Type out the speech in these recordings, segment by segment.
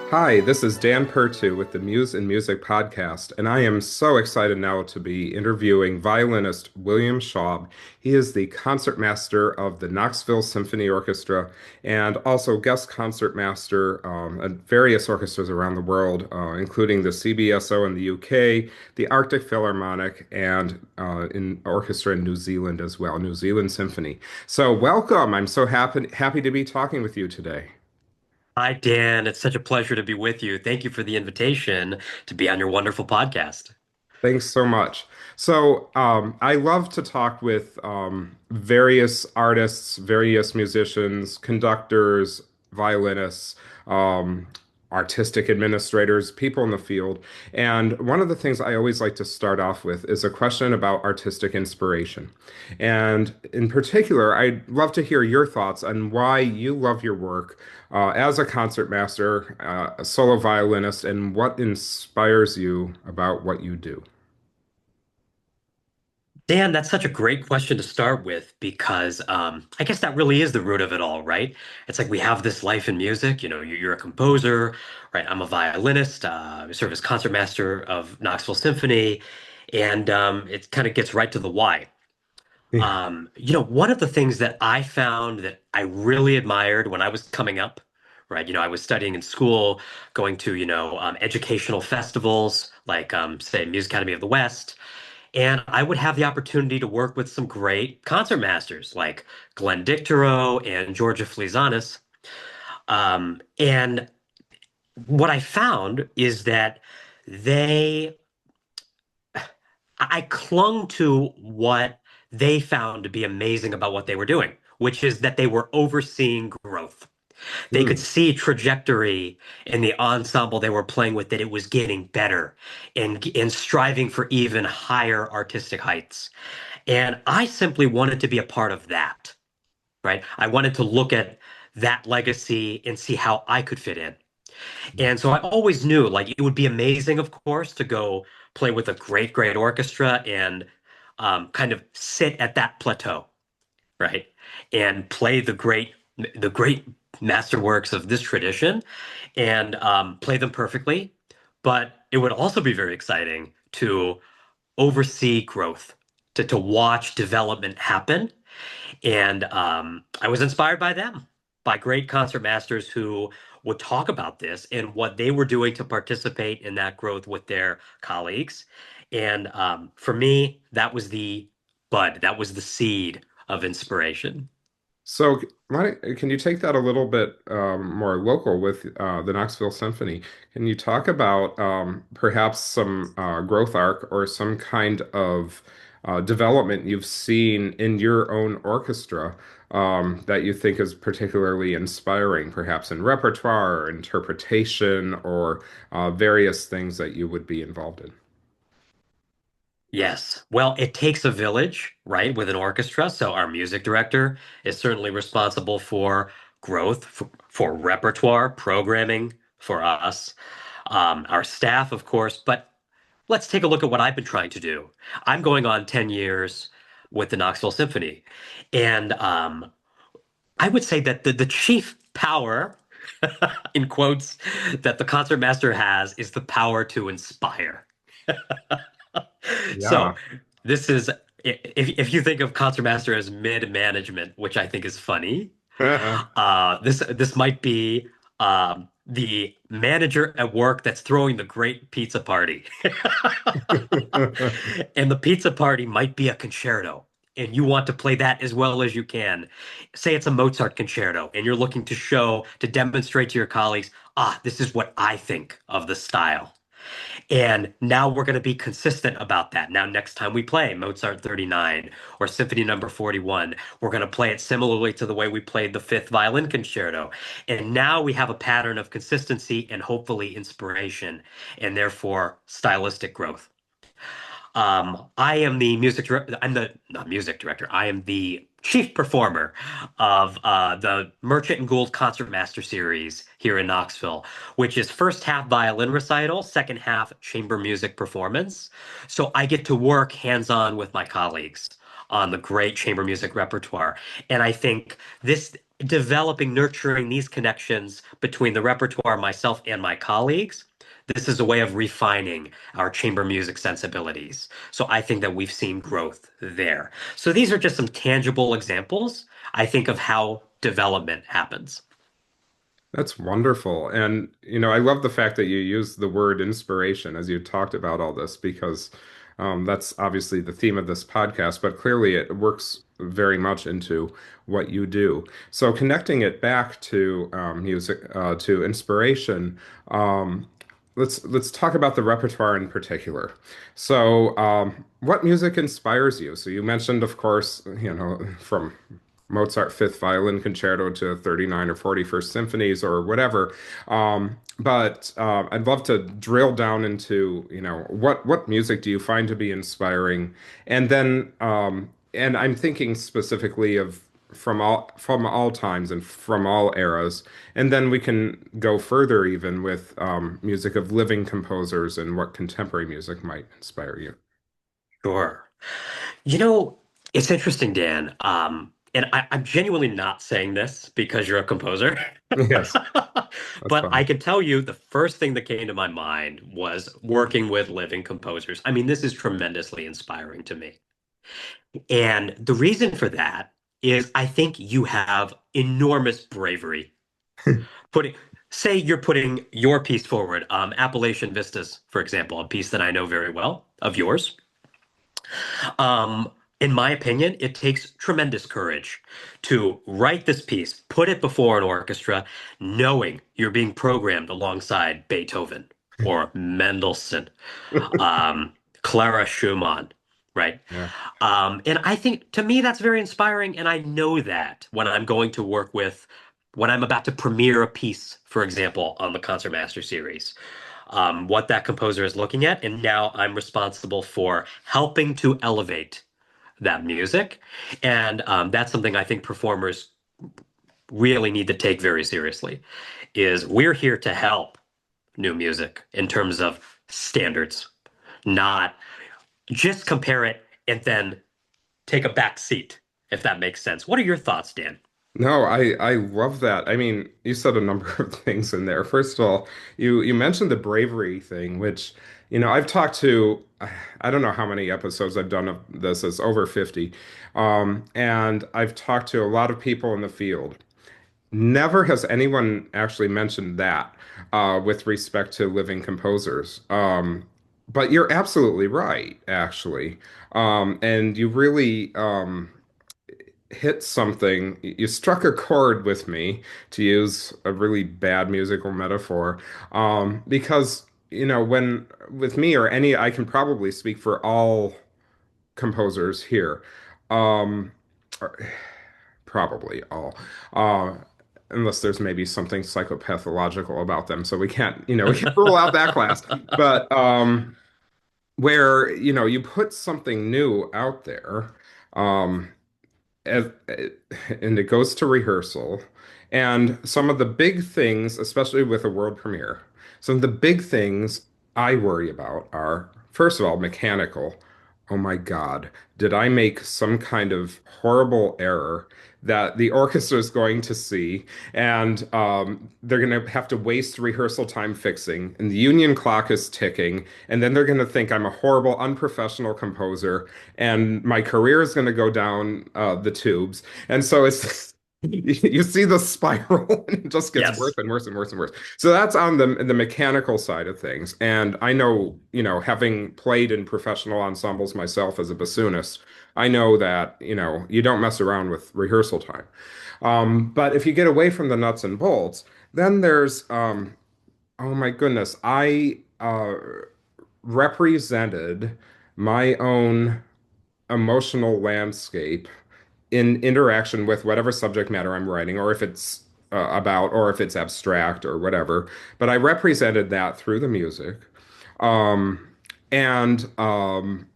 Hi, this is Dan Pertu with the Muse and Music podcast, and I am so excited now to be interviewing violinist William Shaub. He is the concertmaster of the Knoxville Symphony Orchestra and also guest concertmaster at various orchestras around the world, including the CBSO in the UK, the Arctic Philharmonic, and in orchestra in New Zealand as well, New Zealand Symphony. So, welcome. I'm so happy to be talking with you today. Hi, Dan. It's such a pleasure to be with you. Thank you for the invitation to be on your wonderful podcast. Thanks so much. So, I love to talk with various artists, various musicians, conductors, violinists, um, artistic administrators, people in the field. And one of the things I always like to start off with is a question about artistic inspiration. And in particular, I'd love to hear your thoughts on why you love your work as a concertmaster, a solo violinist, and what inspires you about what you do. Dan, that's such a great question to start with because I guess that really is the root of it all, right? It's like we have this life in music. You're a composer, right? I'm a violinist. I serve as concertmaster of Knoxville Symphony, and it kind of gets right to the why. One of the things that I found that I really admired when I was coming up, right? I was studying in school, going to, educational festivals like, say, Music Academy of the West. And I would have the opportunity to work with some great concertmasters like Glenn Dicterow and Georgia Flizanis. And what I found is that they I clung to what they found to be amazing about what they were doing, which is that they were overseeing growth. They could Hmm. see trajectory in the ensemble they were playing with, that it was getting better and striving for even higher artistic heights. And I simply wanted to be a part of that, right? I wanted to look at that legacy and see how I could fit in. And so I always knew like it would be amazing, of course, to go play with a great, great orchestra and kind of sit at that plateau, right? And play the great masterworks of this tradition and play them perfectly. But it would also be very exciting to oversee growth, to watch development happen. And I was inspired by them, by great concert masters who would talk about this and what they were doing to participate in that growth with their colleagues. And for me, that was the bud, that was the seed of inspiration. So, can you take that a little bit more local with the Knoxville Symphony? Can you talk about perhaps some growth arc or some kind of development you've seen in your own orchestra that you think is particularly inspiring, perhaps in repertoire or interpretation or various things that you would be involved in? Yes. Well, it takes a village, right, with an orchestra. So our music director is certainly responsible for growth, for repertoire, programming for us, our staff, of course. But let's take a look at what I've been trying to do. I'm going on 10 years with the Knoxville Symphony. And I would say that the chief power, in quotes, that the concertmaster has is the power to inspire. So Yeah. this is if you think of concertmaster as mid management, which I think is funny, this might be the manager at work that's throwing the great pizza party, and the pizza party might be a concerto. And you want to play that as well as you can. Say it's a Mozart concerto, and you're looking to show, to demonstrate to your colleagues, this is what I think of the style. And now we're going to be consistent about that. Now, next time we play Mozart 39 or Symphony number 41, we're going to play it similarly to the way we played the fifth violin concerto. And now we have a pattern of consistency and hopefully inspiration, and therefore stylistic growth. I am the music director. I'm the not music director. I am the chief performer of the Merchant and Gould Concertmaster series here in Knoxville, which is first half violin recital, second half chamber music performance. So I get to work hands-on with my colleagues on the great chamber music repertoire. And I think this developing, nurturing these connections between the repertoire, myself and my colleagues, this is a way of refining our chamber music sensibilities. So I think that we've seen growth there. So these are just some tangible examples, I think, of how development happens. That's wonderful. And, I love the fact that you use the word inspiration as you talked about all this because that's obviously the theme of this podcast, but clearly it works very much into what you do. So connecting it back to music, to inspiration, um, let's talk about the repertoire in particular. So, what music inspires you? So you mentioned, of course, from Mozart Fifth Violin Concerto to 39 or 41st symphonies or whatever. But I'd love to drill down into, what music do you find to be inspiring? And then, and I'm thinking specifically of from all times and from all eras. And then we can go further even with music of living composers and what contemporary music might inspire you. Sure. You know, it's interesting, Dan. And I'm genuinely not saying this because you're a composer. Yes, that's But I fine. can tell you the first thing that came to my mind was working with living composers. I mean, this is tremendously inspiring to me. And the reason for that is I think you have enormous bravery. Putting, say you're putting your piece forward, Appalachian Vistas, for example, a piece that I know very well of yours. Um, in my opinion, it takes tremendous courage to write this piece, put it before an orchestra, knowing you're being programmed alongside Beethoven or Mendelssohn, Clara Schumann, right? Yeah. And I think to me that's very inspiring, and I know that when I'm going to work with, when I'm about to premiere a piece, for example, on the Concertmaster series, what that composer is looking at, and now I'm responsible for helping to elevate that music. And that's something I think performers really need to take very seriously, is we're here to help new music in terms of standards, not just compare it and then take a back seat, if that makes sense. What are your thoughts, Dan? No, I love that. I mean, you said a number of things in there. First of all, you mentioned the bravery thing, which, I've talked to, I don't know how many episodes I've done of this. It's over 50. And I've talked to a lot of people in the field. Never has anyone actually mentioned that with respect to living composers. But you're absolutely right, actually. And you really hit something. You struck a chord with me, to use a really bad musical metaphor, because when with me or any, I can probably speak for all composers here, um, or probably all, uh, unless there's maybe something psychopathological about them, so we can't rule out that class. But where you put something new out there. Um, as, and it goes to rehearsal. And some of the big things, especially with a world premiere, some of the big things I worry about are, first of all, mechanical. Oh my God, did I make some kind of horrible error that the orchestra is going to see? And they're going to have to waste rehearsal time fixing, and the union clock is ticking, and then they're going to think I'm a horrible, unprofessional composer, and my career is going to go down the tubes. And so it's you see the spiral, and it just gets worse Yes. and worse and worse and worse. So that's on the mechanical side of things. And I know, having played in professional ensembles myself as a bassoonist, I know that, you don't mess around with rehearsal time. But if you get away from the nuts and bolts, then there's oh my goodness, I represented my own emotional landscape in interaction with whatever subject matter I'm writing, or if it's about, or if it's abstract or whatever. But I represented that through the music. Um, and um,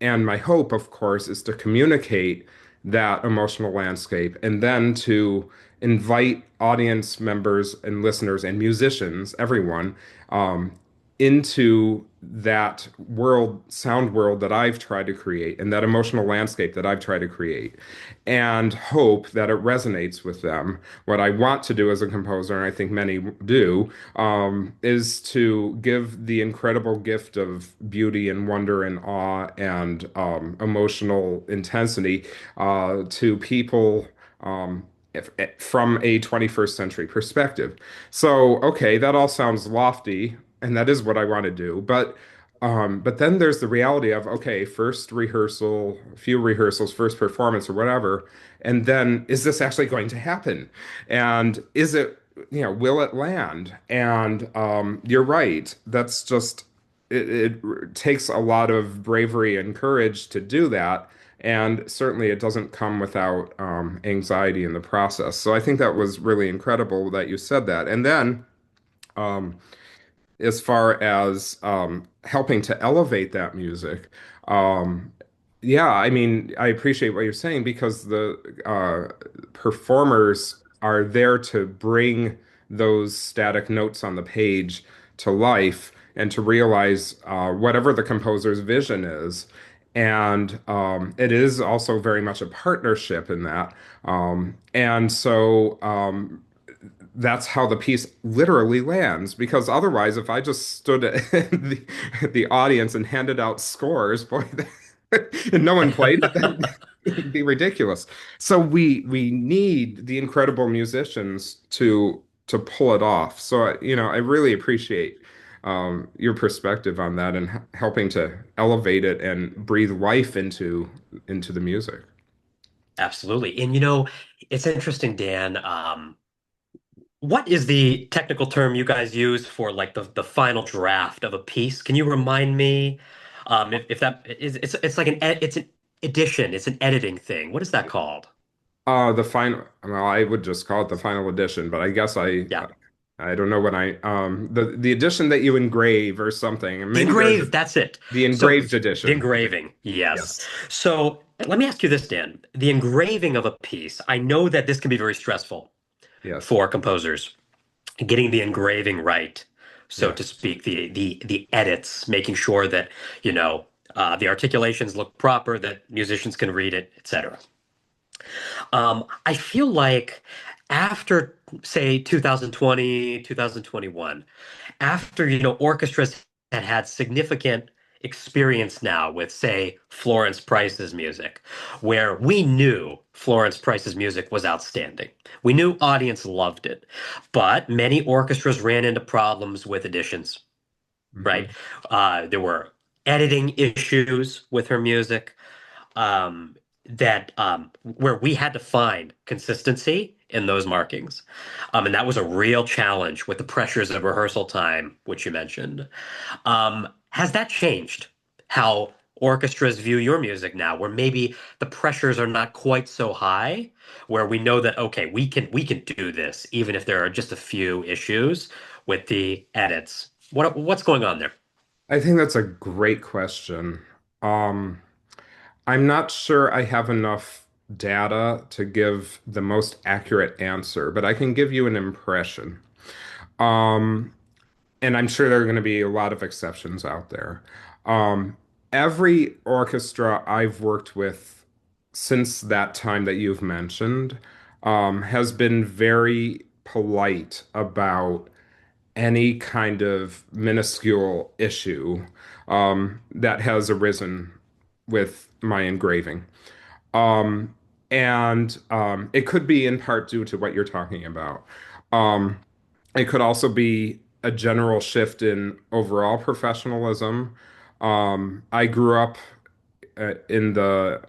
and my hope, of course, is to communicate that emotional landscape and then to invite audience members and listeners and musicians, everyone, into that world, sound world that I've tried to create and that emotional landscape that I've tried to create, and hope that it resonates with them. What I want to do as a composer, and I think many do, is to give the incredible gift of beauty and wonder and awe and emotional intensity to people. From a 21st century perspective. So, okay, that all sounds lofty, and that is what I want to do. But then there's the reality of, okay, first rehearsal, a few rehearsals, first performance or whatever, and then is this actually going to happen? And is it, will it land? And you're right. That's just it takes a lot of bravery and courage to do that. And certainly it doesn't come without anxiety in the process. So I think that was really incredible that you said that. And then um, as far as helping to elevate that music. Um, yeah, I mean, I appreciate what you're saying because the performers are there to bring those static notes on the page to life and to realize whatever the composer's vision is. And it is also very much a partnership in that. And so that's how the piece literally lands. Because otherwise, if I just stood in the audience and handed out scores, boy, and no one played it, that would be ridiculous. So we need the incredible musicians to pull it off. So I really appreciate your perspective on that and helping to elevate it and breathe life into the music. Absolutely. And it's interesting, Dan. What is the technical term you guys use for like the final draft of a piece? Can you remind me if that is it's like it's an edition, it's an editing thing. What is that called? The final, well, I would just call it the final edition, but I guess Yeah. I don't know when the edition that you engrave or something, and The maybe there's engraved, that's it. the So engraved the edition. engraving, yes. Yes. So let me ask you this, Dan. The engraving of a piece, I know that this can be very stressful Yes. for composers. Getting the engraving right, so to Yes. speak, the edits, making sure that, the articulations look proper, that musicians can read it, etc. I feel like after, say, 2020, 2021, after, orchestras had significant experience now with, say, Florence Price's music, where we knew Florence Price's music was outstanding. We knew audience loved it, but many orchestras ran into problems with editions, right? Hmm. There were editing issues with her music um, that where we had to find consistency in those markings. And that was a real challenge with the pressures of rehearsal time, which you mentioned. Has that changed how orchestras view your music now, where maybe the pressures are not quite so high, where we know that okay, we can do this, even if there are just a few issues with the edits? What's going on there? I think that's a great question. Um, I'm not sure I have enough data to give the most accurate answer, but I can give you an impression. Um, and I'm sure there are going to be a lot of exceptions out there. Um, every orchestra I've worked with since that time that you've mentioned has been very polite about any kind of minuscule issue that has arisen with my engraving. Um, and it could be in part due to what you're talking about. Um, it could also be a general shift in overall professionalism. I grew up in the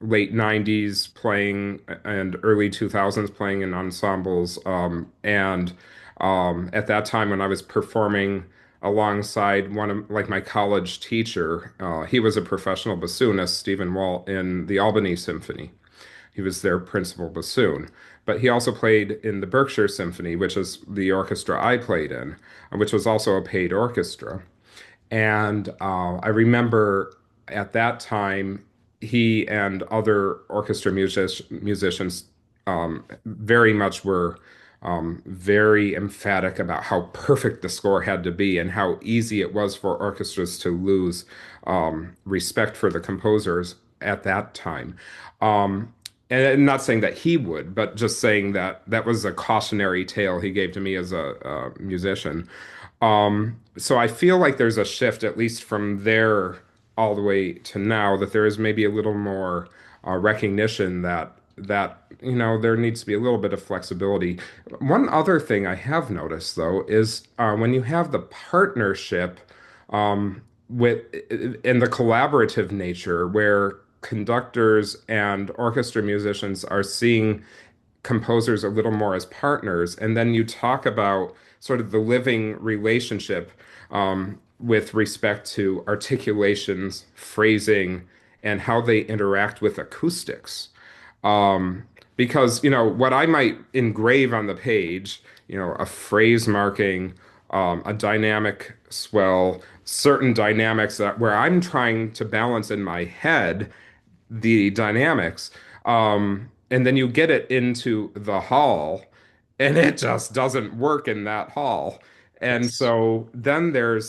late 90s playing and early 2000s playing in ensembles. And at that time, when I was performing alongside one of like my college teacher, he was a professional bassoonist, Stephen Walt, in the Albany Symphony. He was their principal bassoon. But he also played in the Berkshire Symphony, which is the orchestra I played in, which was also a paid orchestra. And I remember at that time, he and other orchestra musicians very much were very emphatic about how perfect the score had to be and how easy it was for orchestras to lose respect for the composers at that time. Um, and I'm not saying that he would, but just saying that that was a cautionary tale he gave to me as a musician. So I feel like there's a shift, at least from there all the way to now, that there is maybe a little more recognition that there needs to be a little bit of flexibility. One other thing I have noticed though is when you have the partnership with in the collaborative nature where conductors and orchestra musicians are seeing composers a little more as partners. And then you talk about sort of the living relationship with respect to articulations, phrasing, and how they interact with acoustics. Because, what I might engrave on the page, a phrase marking, a dynamic swell, certain dynamics that where I'm trying to balance in my head the dynamics. And then you get it into the hall, and it just doesn't work in that hall. And Yes. so then there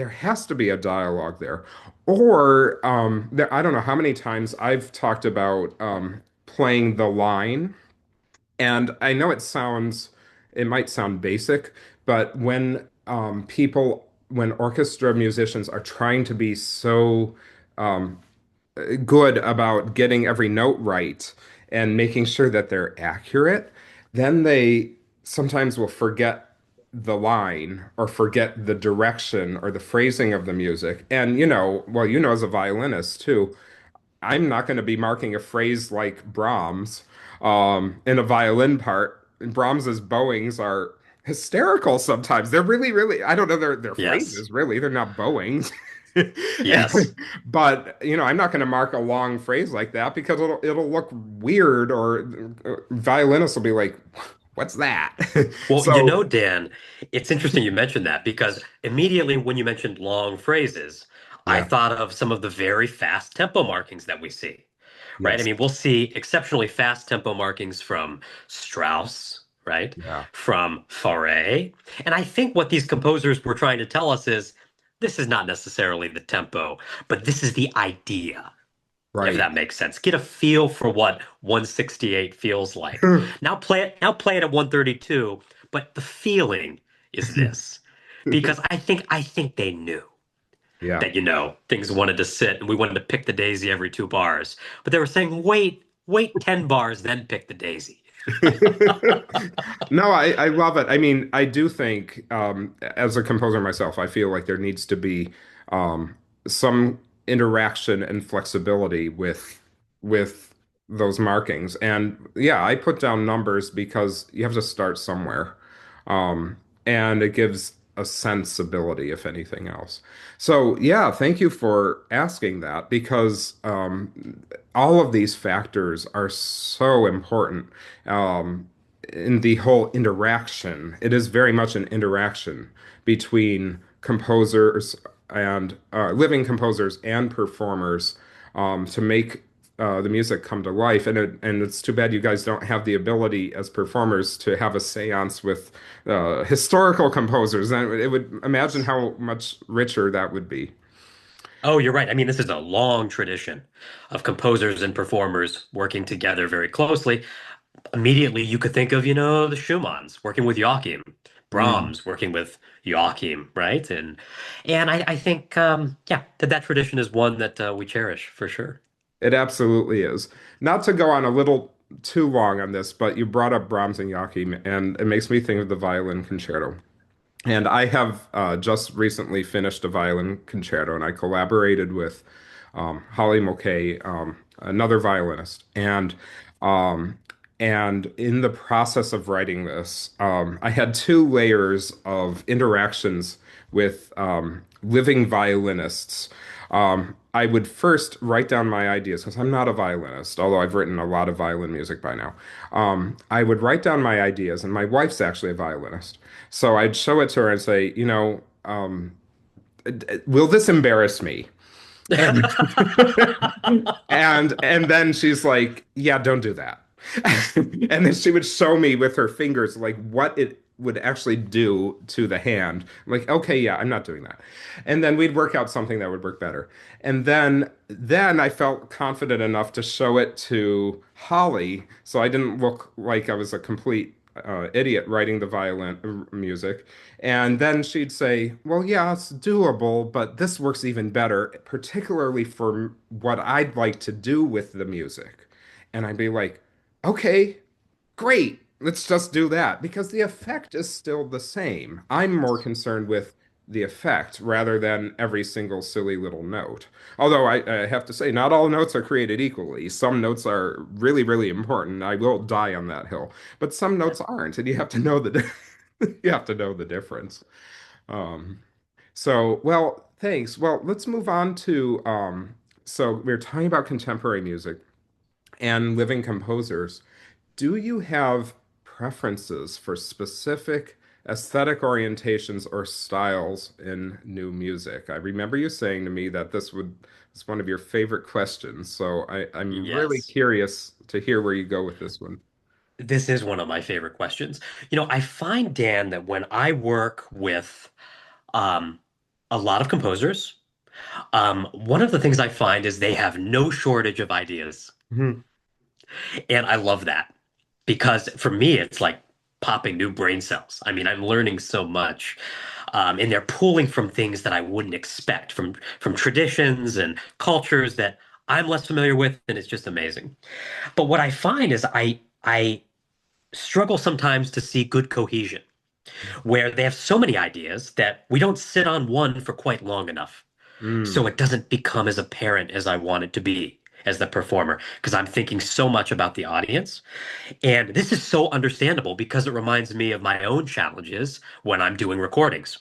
has to be a dialogue there. Or I don't know how many times I've talked about playing the line, and I know it might sound basic, but when orchestra musicians are trying to be so good about getting every note right and making sure that they're accurate, then they sometimes will forget the line or forget the direction or the phrasing of the music. And well, as a violinist too, I'm not going to be marking a phrase like Brahms in a violin part. Brahms's bowings are hysterical sometimes. They're really, really, I don't know their Yes. phrases really. They're not bowings. Yes. But I'm not going to mark a long phrase like that because it'll look weird or violinists will be like, "What's that?" Well, So, Dan, it's interesting you mentioned that because immediately when you mentioned long phrases, I yeah, thought of some of the very fast tempo markings that we see, right? I yes, mean, we'll see exceptionally fast tempo markings from Strauss, right? yeah, From Fauré. And I think what these composers were trying to tell us is this is not necessarily the tempo, but this is the idea, if right. that makes sense. Get a feel for what 168 feels like. Now play it at 132, but the feeling is this. Because I think they knew Yeah. that things wanted to sit and we wanted to pick the daisy every 2 bars. But they were saying wait 10 bars, then pick the daisy. No, I love it. I mean, I do think, as a composer myself, I feel like there needs to be um, some interaction and flexibility with those markings. And yeah, I put down numbers because you have to start somewhere. Um, and it gives a sensibility, if anything else. So yeah, thank you for asking that because all of these factors are so important in the whole interaction. It is very much an interaction between composers and living composers and performers to make the music come to life. And it's too bad you guys don't have the ability as performers to have a seance with historical composers. And it would imagine how much richer that would be. Oh, you're right. I mean, this is a long tradition of composers and performers working together very closely. Immediately you could think of, the Schumanns working with Joachim, Mm. Brahms working with Joachim, right? And I think yeah, that tradition is one that we cherish for sure. It absolutely is. Not to go on a little too long on this, but you brought up Brahms and Joachim, and it makes me think of the violin concerto. And I have just recently finished a violin concerto, and I collaborated with Holly Mulcahy, another violinist. Um, and in the process of writing this, I had two layers of interactions with living violinists. I would first write down my ideas because I'm not a violinist, although I've written a lot of violin music by now. I would write down my ideas, and my wife's actually a violinist. So I'd show it to her and say, will this embarrass me? And and then she's like, yeah, don't do that. And then she would show me with her fingers like what it would actually do to the hand. I'm like, okay, yeah, I'm not doing that. And then we'd work out something that would work better. And then I felt confident enough to show it to Holly, so I didn't look like I was a complete idiot writing the violin music. And then she'd say, "Well, yeah, it's doable, but this works even better, particularly for what I'd like to do with the music." And I'd be like, "Okay, great. Let's just do that because the effect is still the same. I'm more concerned with the effect rather than every single silly little note. Although I have to say, not all notes are created equally. Some notes are really, really important. I will die on that hill, but some notes aren't, and you have to know you have to know the difference. Um, well, thanks. Well, let's move on to so we're talking about contemporary music and living composers. Do you have preferences for specific aesthetic orientations or styles in new music? I remember you saying to me that is one of your favorite questions, so I'm really Yes. curious to hear where you go with this one. This is one of my favorite questions. I find, Dan, that when I work with um, a lot of composers, one of the things I find is they have no shortage of ideas. Mhm. And I love that because for me, it's like popping new brain cells. I mean, I'm learning so much. And they're pulling from things that I wouldn't expect from traditions and cultures that I'm less familiar with, and it's just amazing. But what I find is I struggle sometimes to see good cohesion, where they have so many ideas that we don't sit on one for quite long enough. So Mm, it doesn't become as apparent as I want it to be as the performer, because I'm thinking so much about the audience. And this is so understandable because it reminds me of my own challenges when I'm doing recordings.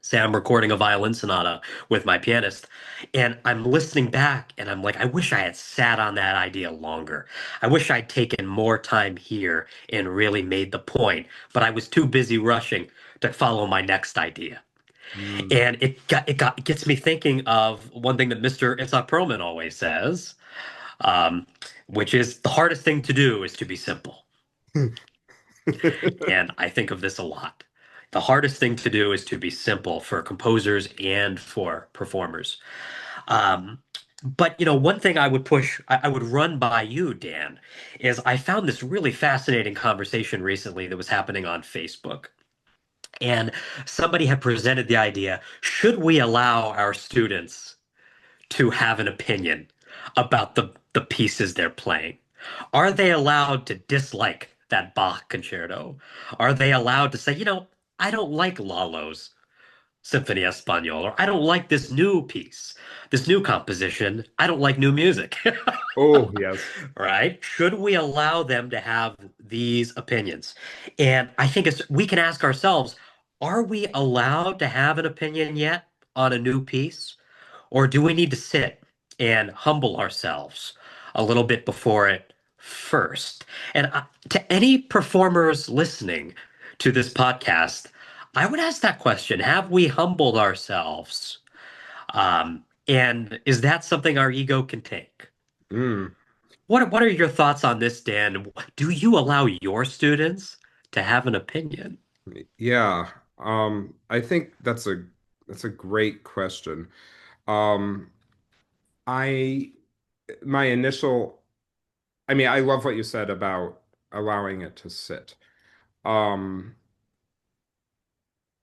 Say I'm recording a violin sonata with my pianist, and I'm listening back, and I'm like, I wish I had sat on that idea longer. I wish I'd taken more time here and really made the point, but I was too busy rushing to follow my next idea. mm. And it gets me thinking of one thing that Mr. Itzhak Perlman always says, um, which is the hardest thing to do is to be simple. And I think of this a lot. The hardest thing to do is to be simple for composers and for performers. Um, but one thing I would push, I would run by you, Dan, is I found this really fascinating conversation recently that was happening on Facebook. And somebody had presented the idea, should we allow our students to have an opinion about the pieces they're playing? Are they allowed to dislike that Bach concerto? Are they allowed to say, I don't like Lalo's Symphony Español, or I don't like this new piece, this new composition. I don't like new music, Oh, yes. right? Should we allow them to have these opinions? And I think we can ask ourselves, are we allowed to have an opinion yet on a new piece? Or do we need to sit and humble ourselves a little bit before it first? And to any performers listening to this podcast, I would ask that question. Have we humbled ourselves? And is that something our ego can take? Mm, What are your thoughts on this, Dan? Do you allow your students to have an opinion? yeah. I think that's a great question. Um, I my initial I mean, I love what you said about allowing it to sit. Um,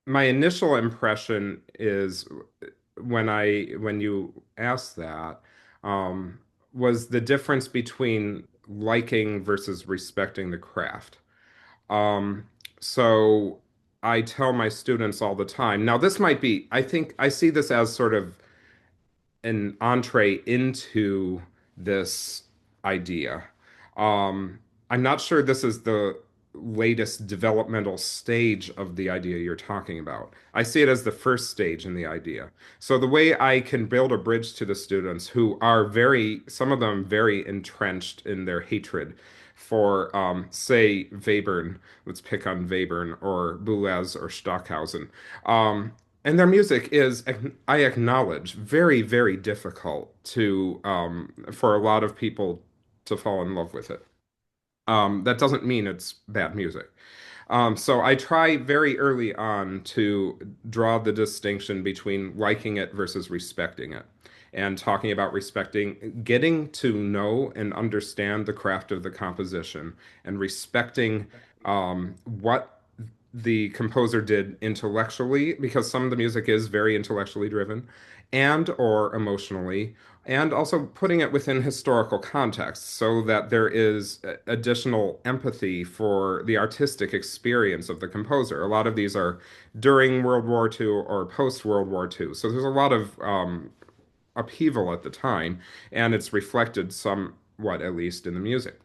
my initial impression is when you asked that, um, was the difference between liking versus respecting the craft. Um, so I tell my students all the time. Now, this might be, I think I see this as sort of an entree into this idea. Um, I'm not sure this is the latest developmental stage of the idea you're talking about. I see it as the first stage in the idea. So the way I can build a bridge to the students who are some of them very entrenched in their hatred for, say, Webern, let's pick on Webern or Boulez or Stockhausen. Um, and their music is, I acknowledge, very, very difficult to for a lot of people to fall in love with it. That doesn't mean it's bad music. So I try very early on to draw the distinction between liking it versus respecting it. And talking about respecting, getting to know and understand the craft of the composition and respecting what the composer did intellectually, because some of the music is very intellectually driven, and or emotionally, and also putting it within historical context so that there is additional empathy for the artistic experience of the composer. A lot of these are during World War II or post World War II. So there's a lot of upheaval at the time, and it's reflected somewhat, at least, in the music.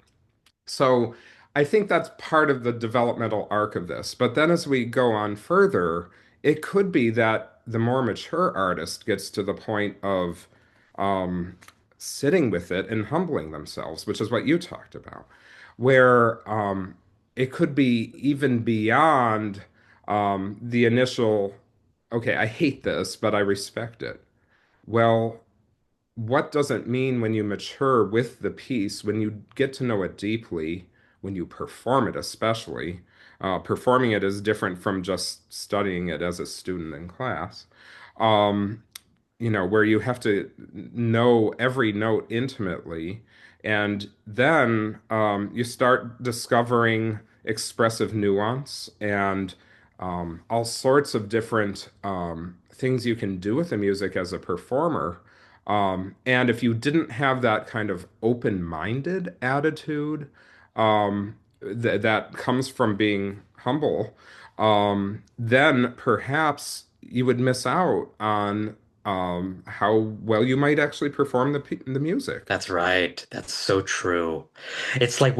So I think that's part of the developmental arc of this. But then as we go on further, it could be that the more mature artist gets to the point of um, sitting with it and humbling themselves, which is what you talked about, where it could be even beyond the initial, okay, I hate this, but I respect it. Well, what does it mean when you mature with the piece, when you get to know it deeply, when you perform it, especially? Performing it is different from just studying it as a student in class. Um, where you have to know every note intimately. And then you start discovering expressive nuance and all sorts of different things you can do with the music as a performer. And if you didn't have that kind of open-minded attitude that comes from being humble, then perhaps you would miss out on how well you might actually perform the music. That's right. That's so true. It's like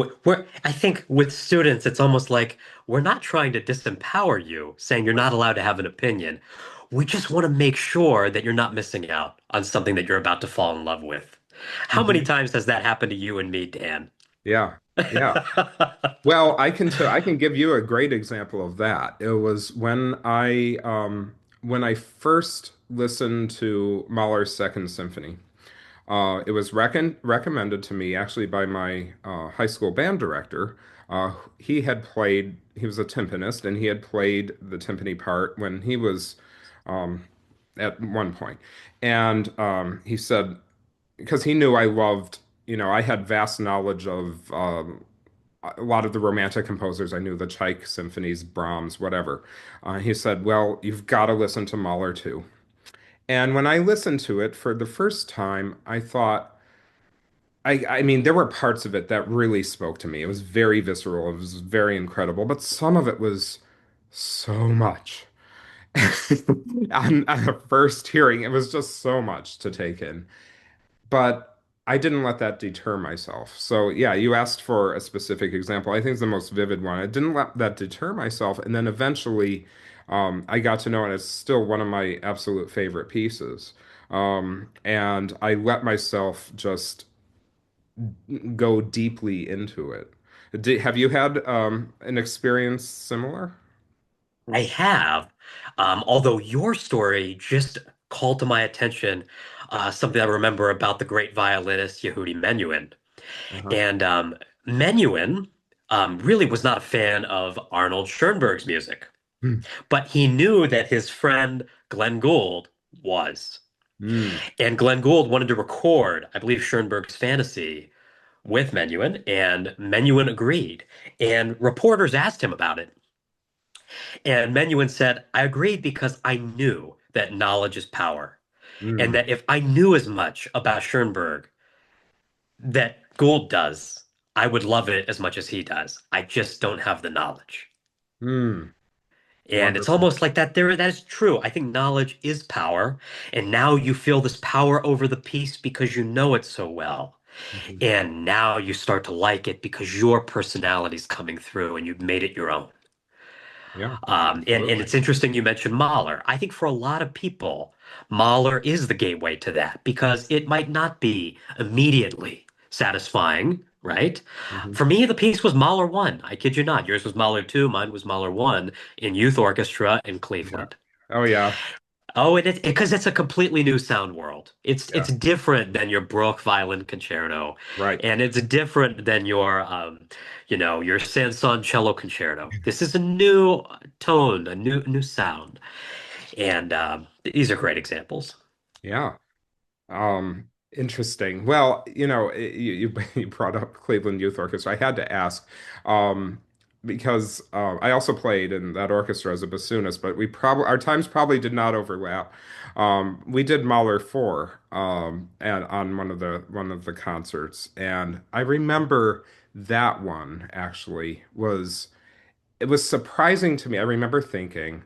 I think with students, it's almost like we're not trying to disempower you, saying you're not allowed to have an opinion. We just want to make sure that you're not missing out on something that you're about to fall in love with. How many Mhm. times has that happened to you and me, Dan? Yeah, yeah. Well, I can give you a great example of that. It was when I first listened to Mahler's Second Symphony. It was recommended to me actually by my high school band director. He was a timpanist, and he had played the timpani part when he was um, at one point. And he said, because he knew I loved, I had vast knowledge of a lot of the romantic composers. I knew the Tchaikovsky symphonies, Brahms, whatever. He said, well, you've got to listen to Mahler too. And when I listened to it for the first time, I thought, I mean, there were parts of it that really spoke to me. It was very visceral. It was very incredible, but some of it was so much. On a first hearing, it was just so much to take in. But I didn't let that deter myself. So, yeah, you asked for a specific example. I think it's the most vivid one. I didn't let that deter myself. And then eventually, I got to know it. It's still one of my absolute favorite pieces. And I let myself just go deeply into it. Have you had an experience similar? I have, although your story just called to my attention something I remember about the great violinist Yehudi Menuhin. Uh-huh. And Menuhin really was not a fan of Arnold Schoenberg's music, but he knew that his friend Glenn Gould was. Mm. And Glenn Gould wanted to record, I believe, Schoenberg's Fantasy with Menuhin, and Menuhin agreed. And reporters asked him about it. And Menuhin said, I agreed because I knew that knowledge is power. And Mm. that if I knew as much about Schoenberg that Gould does, I would love it as much as he does. I just don't have the knowledge. Mm. And it's Wonderful. almost like that is true. I think knowledge is power. And now you feel this power over the piece because you know it so well. Mhm. And now you start to like it because your personality is coming through and you've made it your own. Yeah, And absolutely. it's interesting you mentioned Mahler. I think for a lot of people, Mahler is the gateway to that because it might not be immediately satisfying, right? Mhm. For me, the piece was Mahler 1. I kid you not. Yours was Mahler 2, mine was Mahler 1 in youth orchestra in Yeah. Cleveland. Oh, yeah. Oh, and it's because it's a completely new sound world. It's Yeah, different than your Bruch violin concerto, right. and it's different than your your Sanson cello concerto. This is a new tone, a new sound, and these are great examples. Yeah. Interesting. Well, you brought up Cleveland Youth Orchestra. I had to ask, because I also played in that orchestra as a bassoonist, but we probably our times probably did not overlap. We did Mahler 4 and on one of the concerts, and I remember that one actually was surprising to me. I remember thinking,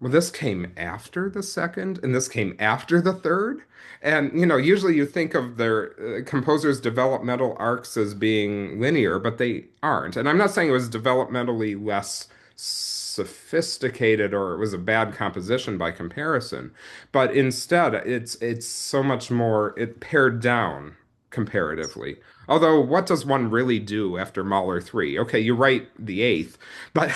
well, this came after the second, and this came after the third. And usually you think of their composers' developmental arcs as being linear, but they aren't. And I'm not saying it was developmentally less sophisticated or it was a bad composition by comparison, but instead it's so much more it pared down comparatively. Although, what does one really do after Mahler 3? Okay, you write the eighth, but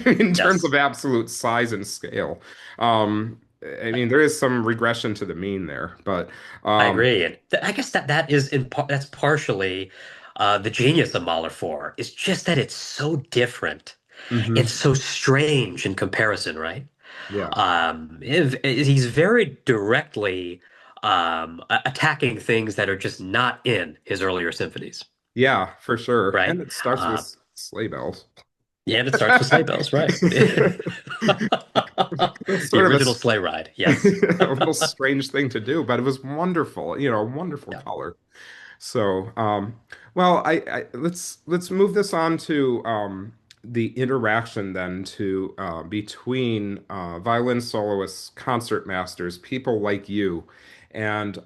in terms Yes, of absolute size and scale, um, I mean, there is some regression to the mean there, but I um, agree, and I guess that is in part that's partially the genius of Mahler 4. It's just that it's so different and mhm, so strange in comparison, right? yeah, He's very directly attacking things that are just not in his earlier symphonies, yeah, for sure. right? And it starts with Uh, sleigh bells. yeah, and it starts with sleigh bells, right? It's The sort of original sleigh ride, yes. a little strange thing to do, but it was wonderful, a wonderful Yeah. color. So, well, let's move this on to the interaction then to between violin soloists, concertmasters, people like you, and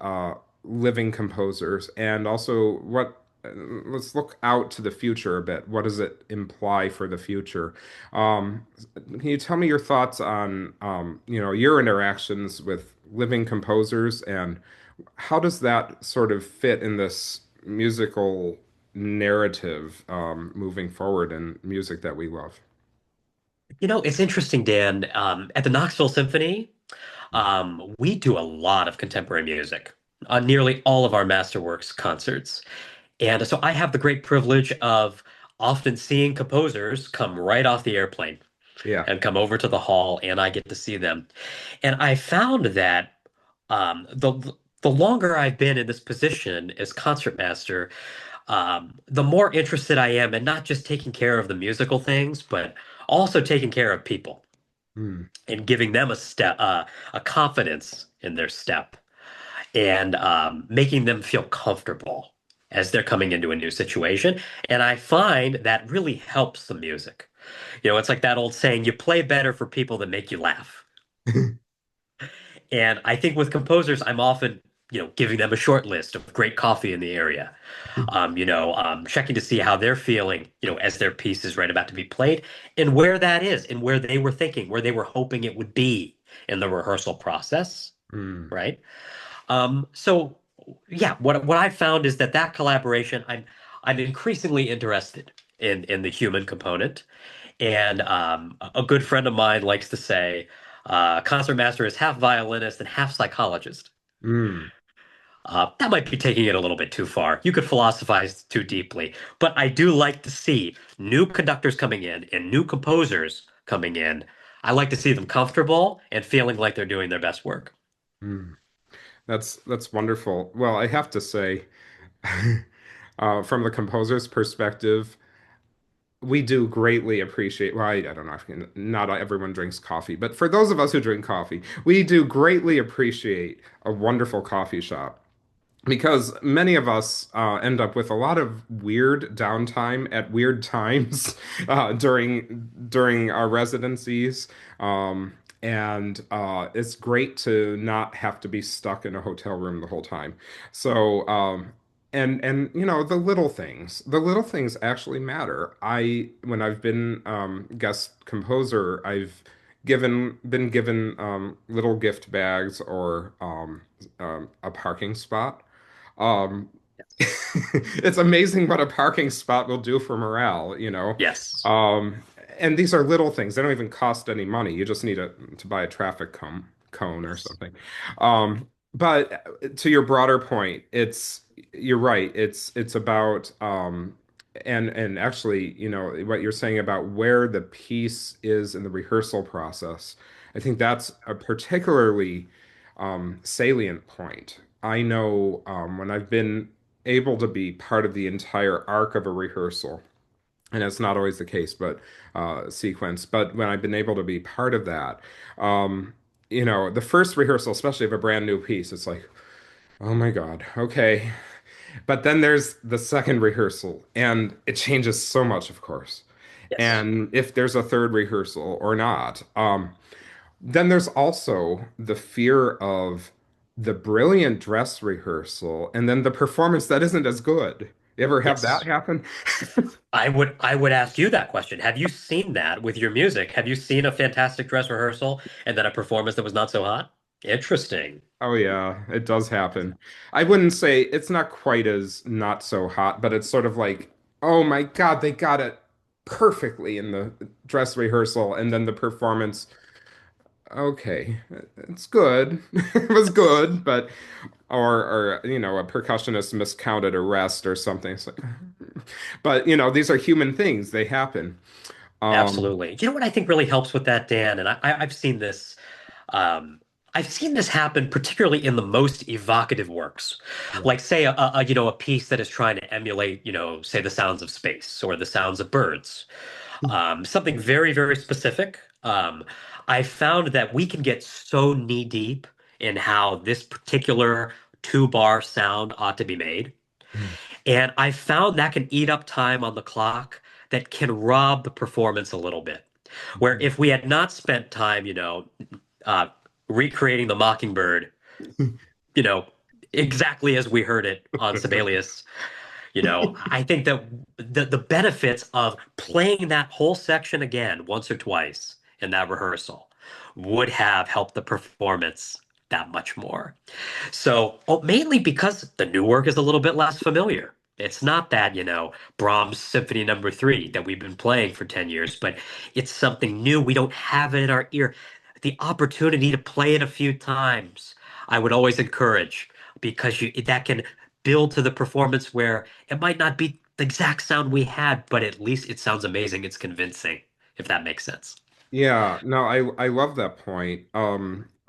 living composers, and also what. Let's look out to the future a bit. What does it imply for the future? Can you tell me your thoughts on your interactions with living composers and how does that sort of fit in this musical narrative moving forward in music that we love? It's interesting, Dan. At the Knoxville Symphony, we do a lot of contemporary music on nearly all of our Masterworks concerts. And so I have the great privilege of often seeing composers come right off the airplane Yeah. and come over to the hall, and I get to see them. And I found that the longer I've been in this position as concertmaster, the more interested I am in not just taking care of the musical things, but also taking care of people Hmm. and giving them a confidence in their step and making them feel comfortable as they're coming into a new situation. And I find that really helps the music. It's like that old saying, you play better for people that make you laugh. And I think with composers, I'm often, giving them a short list of great coffee in the area. Checking to see how they're feeling, as their piece is right about to be played, and where that is, and where they were thinking, where they were hoping it would be in the rehearsal process, Hmm. right? So yeah, what I've found is that collaboration, I'm increasingly interested in the human component, and a good friend of mine likes to say, concertmaster is half violinist and half psychologist. Hmm. That might be taking it a little bit too far. You could philosophize too deeply, but I do like to see new conductors coming in and new composers coming in. I like to see them comfortable and feeling like they're doing their best work. Hmm. That's wonderful. Well, I have to say, from the composer's perspective, we do greatly appreciate, well, I don't know, not everyone drinks coffee, but for those of us who drink coffee, we do greatly appreciate a wonderful coffee shop. Because many of us end up with a lot of weird downtime at weird times during our residencies, and it's great to not have to be stuck in a hotel room the whole time. So, and the little things actually matter. When I've been guest composer, I've given been given little gift bags or a parking spot. um, it's amazing what a parking spot will do for morale. Yes. Um, and these are little things. They don't even cost any money. You just need to buy a traffic cone or Yes. something. But to your broader point, you're right. It's about and actually, what you're saying about where the piece is in the rehearsal process. I think that's a particularly salient point. I know when I've been able to be part of the entire arc of a rehearsal, and it's not always the case, but sequence. But when I've been able to be part of that, um, the first rehearsal, especially of a brand new piece, it's like, oh my God, okay. But then there's the second rehearsal, and it changes so much, of course. Yes. And if there's a third rehearsal or not, then there's also the fear of the brilliant dress rehearsal and then the performance that isn't as good. You ever have that Yes. happen? I would ask you that question. Have you seen that with your music? Have you seen a fantastic dress rehearsal and then a performance that was not so hot? Interesting. Oh yeah, it does happen. I wouldn't say it's not quite as not so hot, but it's sort of like, oh my God, they got it perfectly in the dress rehearsal, and then the performance, okay, it's good. It was Yes. good, but or a percussionist miscounted a rest or something. It's like, but these are human things. They happen. Um, Absolutely. You know what I think really helps with that, Dan? And I've seen this. Um, I've seen this happen particularly in the most evocative works, yeah. like say a piece that is trying to emulate say the sounds of space or the sounds of birds, something very very specific. I found that we can get so knee deep in how this particular two bar sound ought to be made. And I found that can eat up time on the clock that can rob the performance a little bit. Where if we had not spent time, uh, recreating the Mockingbird, you know, exactly as we heard it on Sibelius, I think that the benefits of playing that whole section again once or twice in that rehearsal would have helped the performance that much more. So, mainly because the new work is a little bit less familiar. It's not that, Brahms Symphony Number 3 that we've been playing for 10 years, but it's something new. We don't have it in our ear. The opportunity to play it a few times, I would always encourage because that can build to the performance where it might not be the exact sound we had, but at least it sounds amazing. It's convincing, if that makes sense. Yeah, no, I love that point.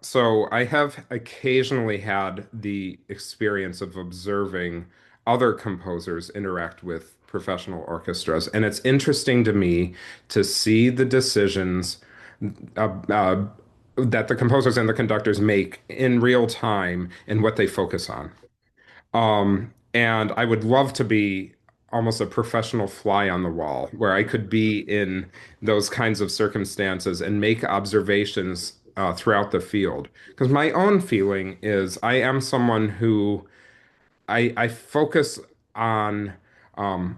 So I have occasionally had the experience of observing other composers interact with professional orchestras, and it's interesting to me to see the decisions uh, uh, that the composers and the conductors make in real time and what they focus on. And I would love to be almost a professional fly on the wall where I could be in those kinds of circumstances and make observations throughout the field. Because my own feeling is I am someone who I focus on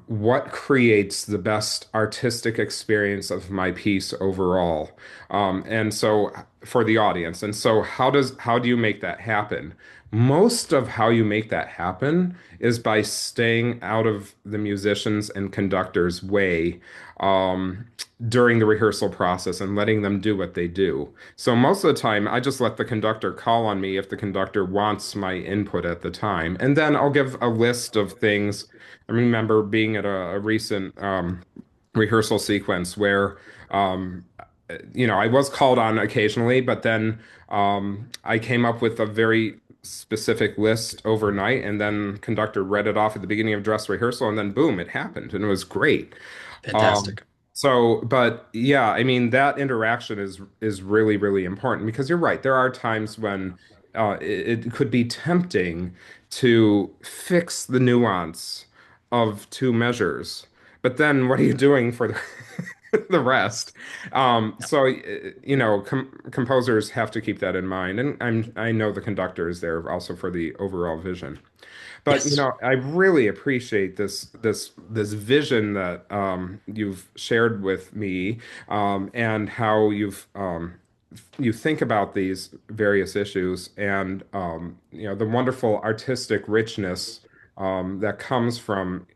what creates the best artistic experience of my piece overall, and so for the audience. And so how do you make that happen? Most of how you make that happen is by staying out of the musicians and conductors' way um, during the rehearsal process and letting them do what they do. So most of the time, I just let the conductor call on me if the conductor wants my input at the time. And then I'll give a list of things. I remember being at a recent rehearsal sequence where, um, I was called on occasionally, but then I came up with a very specific list overnight, and then conductor read it off at the beginning of dress rehearsal, and then boom, it happened, and it was great. Um, Fantastic. but yeah, I mean that interaction is really, really important because you're right. There are times when it could be tempting to fix the nuance of two measures, but then what are you doing for the rest? Composers have to keep that in mind, and I know the conductor is there also for the overall vision. But Yes. I really appreciate this vision that you've shared with me, and how you think about these various issues, and the wonderful artistic richness that comes from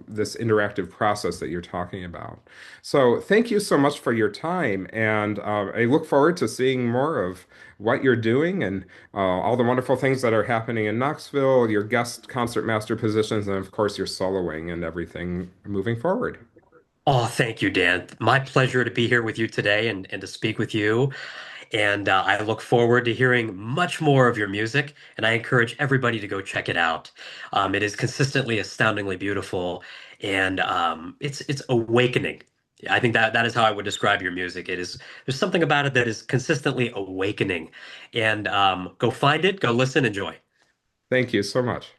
this interactive process that you're talking about. So thank you so much for your time, and I look forward to seeing more of what you're doing and all the wonderful things that are happening in Knoxville, your guest concertmaster positions, and of course your soloing and everything moving forward. Oh, thank you, Dan. My pleasure to be here with you today and to speak with you. And I look forward to hearing much more of your music, and I encourage everybody to go check it out. It is consistently astoundingly beautiful, and it's awakening. I think that is how I would describe your music. It is there's something about it that is consistently awakening. And go find it, go listen, enjoy. Thank you so much.